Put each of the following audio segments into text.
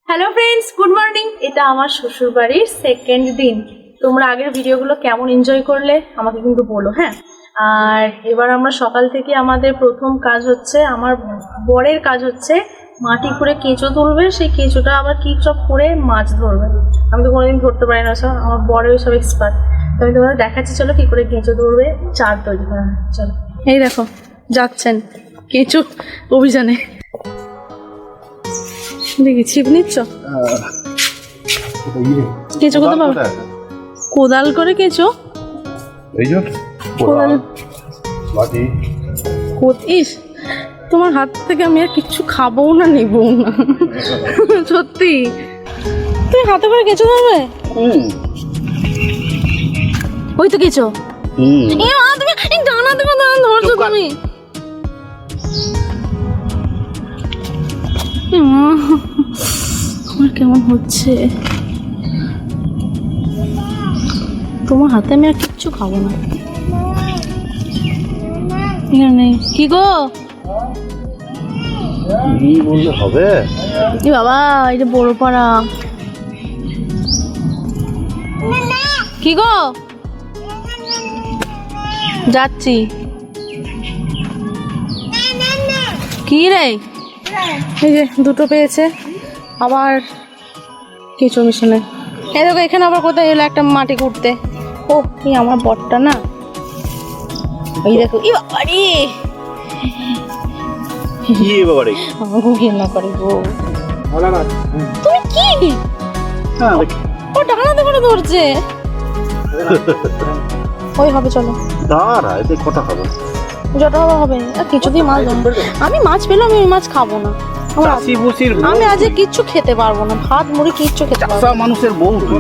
Hello friends, good morning. এটা আমার শ্বশুর বাড়ির সেকেন্ড দিন। তোমরা আগের ভিডিওগুলো কেমন এনজয় করলে আমাকে কিন্তু বলো, হ্যাঁ। আর এবার আমরা সকাল থেকে আমাদের প্রথম কাজ হচ্ছে, আমার বরের কাজ হচ্ছে মাটি করে কেঁচো তুলবে, সেই কেঁচোটা আবার কি সব করে মাছ ধরবে। আমি তো কোনোদিন ধরতে পারি না সব, আমার বরের সব এক্সপার্ট। তো আমি তোমাদের দেখাচ্ছি, চলো কি করে কেঁচো ধরবে, চার তৈরি করা। চলো, এই দেখো যাচ্ছেন কেঁচো অভিযানে। দেখি ছিপ নিচ্ছ, কেঁচো কোথাও পাবে? কোদাল করে কেঁচো, ইস তোমার হাত থেকে আমি আর কিচ্ছু খাবো না, নিবো না। সত্যি তুমি হাতে করে কেঁচো ধরবে? ওই তো কেঁচো। তুমি ডানা দেবো, ধরছো তুমি। আমার কেমন হচ্ছে, তোমার হাতে আমি আর কিচ্ছু খাবো না। কি গো বললে হবে? বাবা এই যে বড় পাড়া, কি গো যাচ্ছি। কি রে, এই যে দুটো পেয়েছে আবার কেঁচো মিশনে। এই দেখো এখানে আবার কোথায় এলো একটা মাটি কুটতে। ও এই আমার বটটা না, এই দেখো। ই বাবারে, কি বাবারে আমাকে ঘেন্না করে গো। তুমি কি ও ডানাতে করে ধরছে? ওই হবে, চলো দাঁড়া, এতে কটা হবে? যটা হবে আর কিছু দিয়ে মাছ ধরবো। আমি মাছ পেলে আমি ওই মাছ খাবো না। আমি আজকে কিচ্ছু খেতে পারবো না, ভাত মুড়ি কিচ্ছু খেতে পারবো না। মানুষের বউ তুই,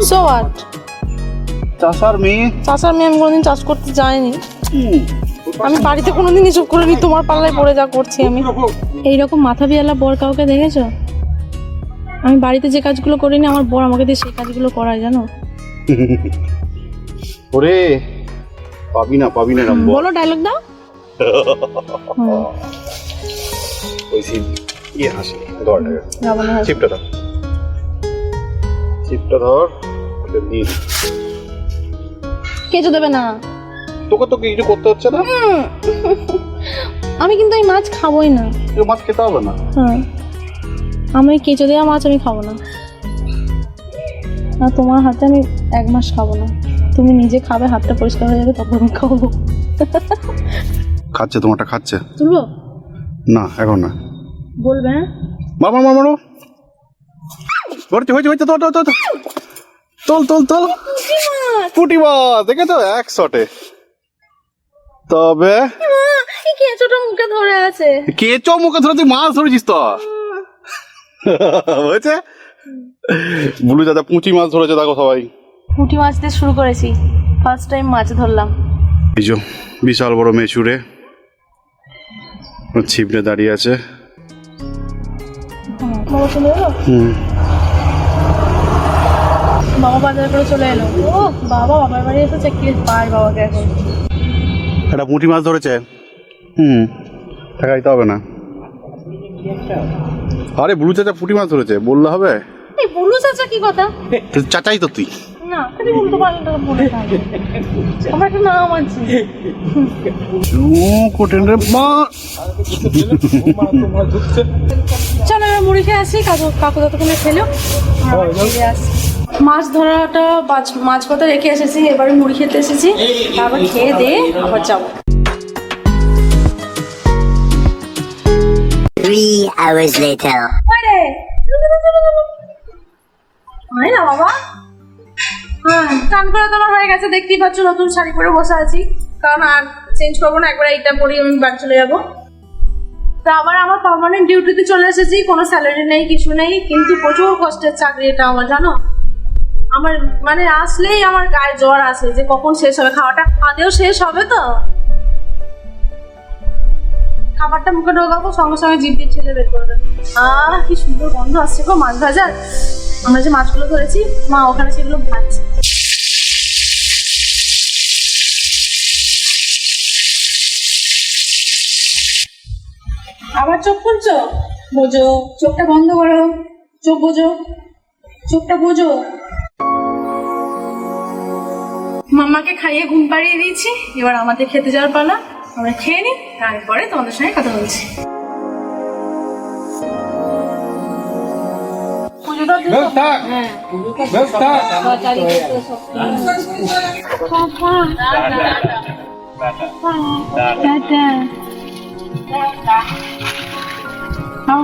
সো হোয়াট? চাষার মেয়ে আমি কোনোদিন চাষ করতে যাইনি। আমি বাড়িতে কোনোদিন এসব করিনি, তোমার পাল্লায় পড়ে যা করছি আমি। এইরকম মাথা বিয়ালা বর কাউকে দেখেছো? আমি বাড়িতে যে কাজগুলো করিনি, আমার বর আমাকে দিয়ে সেই কাজগুলো করায়, জানো? ওরে পাবি না বলো, ডায়লগ দাও। ওই সিন ইয়ে হাসি ধর, চিপটা ধর, চিপটা ধর, ওটা দিয়ে কেঁচো দেবে না, তোকে তো কিছু করতে হচ্ছে না। আমি কিন্তু এই মাছ খাবোই না। মাছ খেতে হবে না। হ্যাঁ, আমি কেঁচো দেওয়া মাছ আমি খাবো না। আর তোমার হাতে আমি 1 মাস খাবো না। তুমি নিজে খাবে, হাতটা পরিষ্কার হয়ে যাবে, তখন আমি খাবো। খাচ্ছে, তোমারটা খাচ্ছে। তুলবো না এখন না, বলবে। হ্যাঁ মামা মামারো হয়েছে তোল তোল তোল তোল। পুঁটি মাছ দেখেছো এক শটে। তবে কেঁচোটা মুখে ধরে আছে। কেঁচো মুখে ধরে তুই মাছ ধরেছিস তো? হয়েছে বুলু দাদা পুঁটি মাছ ধরেছে, দেখো সবাই। পুঁটি মাছ দিয়ে শুরু করেছি, ফার্স্ট টাইম মাছ ধরলাম। এই যে বিশাল বড় মেচুরে ছিপড়ে দাঁড়িয়ে আছে। বাবা বাজার করে চলে এলো। ও বাবা বাবার বাড়ি এসেছে, কি পায় বাবাকে এখন। একটা পুঁটি মাছ ধরেছে। টাকা দিতে হবে না। আরে বুলু চাচা পুঁটি মাছ ধরেছে, বললে হবে? এই বুলু চাচা কি কথা? চাচাই তো তুই না, খালি উল্টো পাল্টা বলে থাকে। আমার একটা নাম আছে। চলো এবার মুড়ি খেয়ে আসি, কাকু যতক্ষণে খেলো মাছ ধরাটা মাছ কথা রেখে এসেছি, এবারে মুড়ি খেতে এসেছি, তারপর খেয়ে দিয়ে আবার যাবো। 3 hours later. না বাবা, হ্যাঁ স্নান করা তোমার হয়ে গেছে, দেখতেই পাচ্ছ নতুন শাড়ি পরে বসে আছি, কারণ আর চেঞ্জ করবো না, একবার এইটা পরেই আমি বাড়ি চলে যাবো। তো আবার আমার পার্মানেন্ট ডিউটিতে চলে এসেছি, কোনো স্যালারি নেই, কিছু নেই, কিন্তু প্রচুর কষ্টের চাকরি এটা আমার, জানো। আমার মানে আসলেই আমার গায়ে জ্বর আসে যে কখন শেষ হবে, খাওয়াটা আদেও শেষ হবে তো। খাবারটা মুখে ঢোকাবো, সঙ্গে সঙ্গে জিভ দিয়ে ছেলে বের করে দেবে। কি সুন্দর গন্ধ আসছে গো মাছ ভাজার। আমরা যে মাছগুলো ধরেছি, মা ওখানে সেগুলো ভাজছে। আবার চোখ খুলছো, বোঝো, চোখটা বন্ধ করো। চোখ বোঝো, চোখটা বোঝো। মাম্মাকে খাইয়ে ঘুম পাড়িয়ে দিয়েছি, এবার আমাদের খেতে যাওয়ার পালা। আমরা খেয়ে নিই, তারপরে তোমাদের সঙ্গে কথা বলছি। পুজোটা দিও? হ্যাঁ।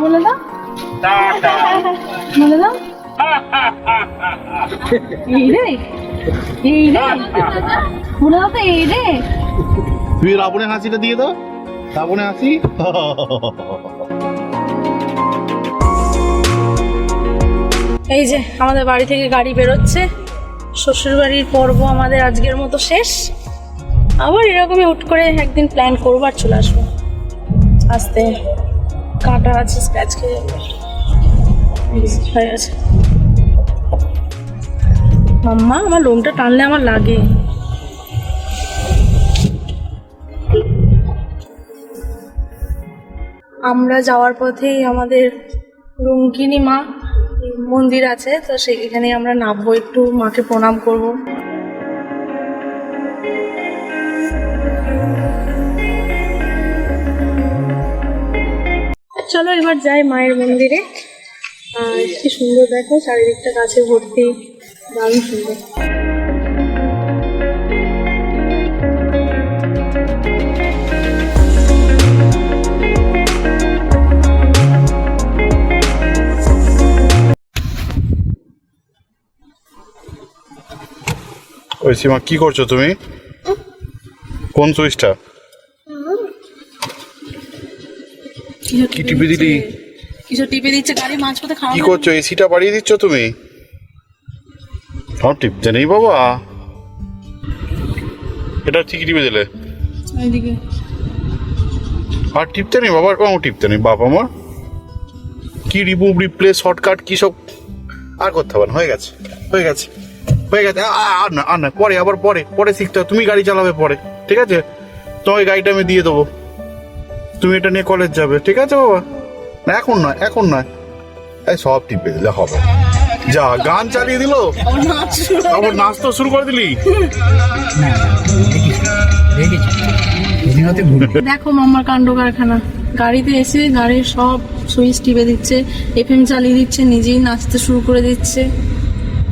বলে দাও, বলে দাও। এই রে, এই রে, বলে দাও তো, এই রে। তুই রাবণের হাসিটা দিয়ে দাও, রাবণের হাসি। এই যে আমাদের বাড়ি থেকে গাড়ি বেরোচ্ছে, শ্বশুর বাড়ির পর্ব আমাদের আজকের মতো শেষ। আবার এরকমই হুট করে একদিন প্ল্যান করবো আর চলে আসবো। আসতে কাঁটা আছে, স্ক্র্যাচ খেয়ে যাবে, হয়ে গেছে। মাম্মা, আমার লোমটা টানলে আমার লাগে। আমরা যাওয়ার পথেই আমাদের রঙ্কিনী মা মন্দির আছে, তো সেখানে আমরা নামবো, একটু মাকে প্রণাম করব। চলো এবার যাই মায়ের মন্দিরে। আর কি সুন্দর দেখো, চারিদিকটা গাছে ভর্তি, দারুণ সুন্দর। ওই সীমা, কি করছো তুমি? কোন সুইচটা কি টিপে দিলি? কিছু টিপে দিচ্ছে, গাড়ি মাঝপথে খাওয়া। কি করছো? এসিটা বাড়িয়ে দিচ্ছ তুমি? আমার টিপতে নেই বাবা, এটা ঠিক টিপে দিলে। এইদিকে আর টিপতে নেই বাবা, আমার টিপতে নেই বাবা। আমার কি রিমুভ, রিপ্লেস, শর্টকাট কি সব আর করতে হবে না। হয়ে গেছে, হয়ে গেছে, হয়ে গেছে। আর না, আর না, পরে আবার পরে পরে শিখতে হবে। তুমি গাড়ি চালাবে পরে, ঠিক আছে? তোমার গাড়িটা আমি দিয়ে দেবো, তুমি এটা নিয়ে কলেজ যাবে, ঠিক আছে বাবা? না এখন নয়, এখন নয়। এই সব টিপে দিলে হবে। যা, গান চালিয়ে দিল, আবার নাচতে শুরু করে দিলি। দেখো মাম্মার কাণ্ড কারখানা। গাড়িতে এসে গাড়ির সব সুইচ টিপে দিচ্ছে, এফএম চালিয়ে দিচ্ছে, নিজেই নাচতে শুরু করে দিচ্ছে।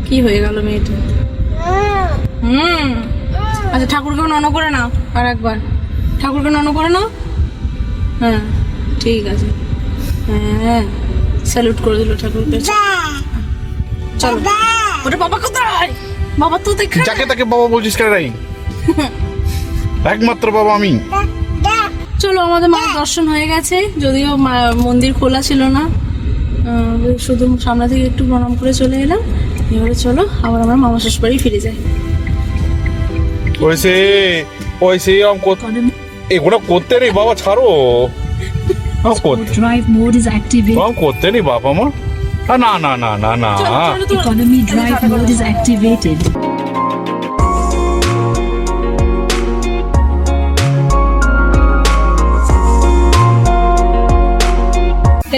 কি হয়ে গেল মেয়েটা? আচ্ছা, ঠাকুরকে নন করে নাও, আর একবার ঠাকুরকে নন করে নাও। হ্যাঁ ঠিক আছে, হ্যাঁ স্যালুট করে দিল ঠাকুরকে। চলো, ওটা বাবা কোথায়? বাবা তো দেখ, যাকে তাকে বাবা বলছিস কেন? নাই, একমাত্র বাবা আমি। চলো, আমাদের মায়ের দর্শন হয়ে গেছে, যদিও মন্দির খোলা ছিল না, শুধু সামনে থেকে একটু প্রণাম করে চলে এলাম। এবারে চলো আবার আমরা মামা শ্বশুর বাড়ি ফিরে যাই। ওইসে ওইসে এগুলো করতে নেই বাবা, ছাড়ো। Drive mode is activated. করতে নেই বাবা আমার। না না না না না, Economy drive mode is activated.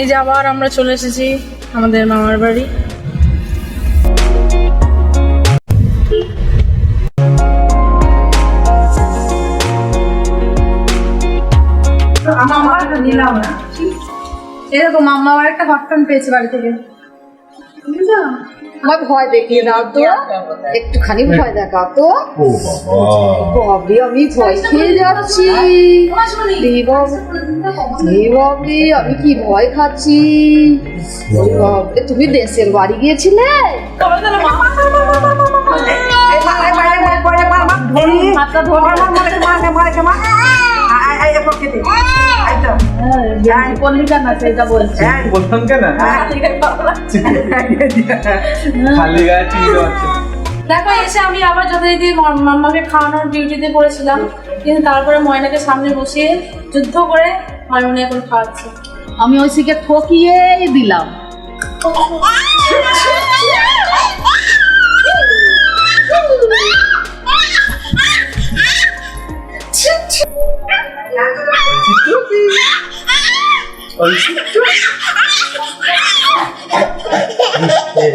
এই যে আবার আমরা চলে এসেছি আমাদের মামার বাড়ি। এরকম মাম্মা আবার একটা হটপেন পেয়েছে বাড়ি থেকে। আমার ভয় দেখিয়ে দাও তো, একটুখানি ভয় দেখাও তো। বাবরি, আমি ভয় খেয়ে যাচ্ছি। বাবরি, আমি কি ভয় খাচ্ছি। বাবরে, তুমি দেশের বাড়ি গিয়েছিলে? দেখো, এসে আমি আবার যথারীতি মাম্মাকে খাওয়ানোর ডিউটিতে পড়েছিলাম, কিন্তু তারপরে ময়নাকে সামনে বসিয়ে যুদ্ধ করে ময়না এখন খাওয়াচ্ছে। আমি ঐশীকে ঠকিয়েই দিলাম। মিশতে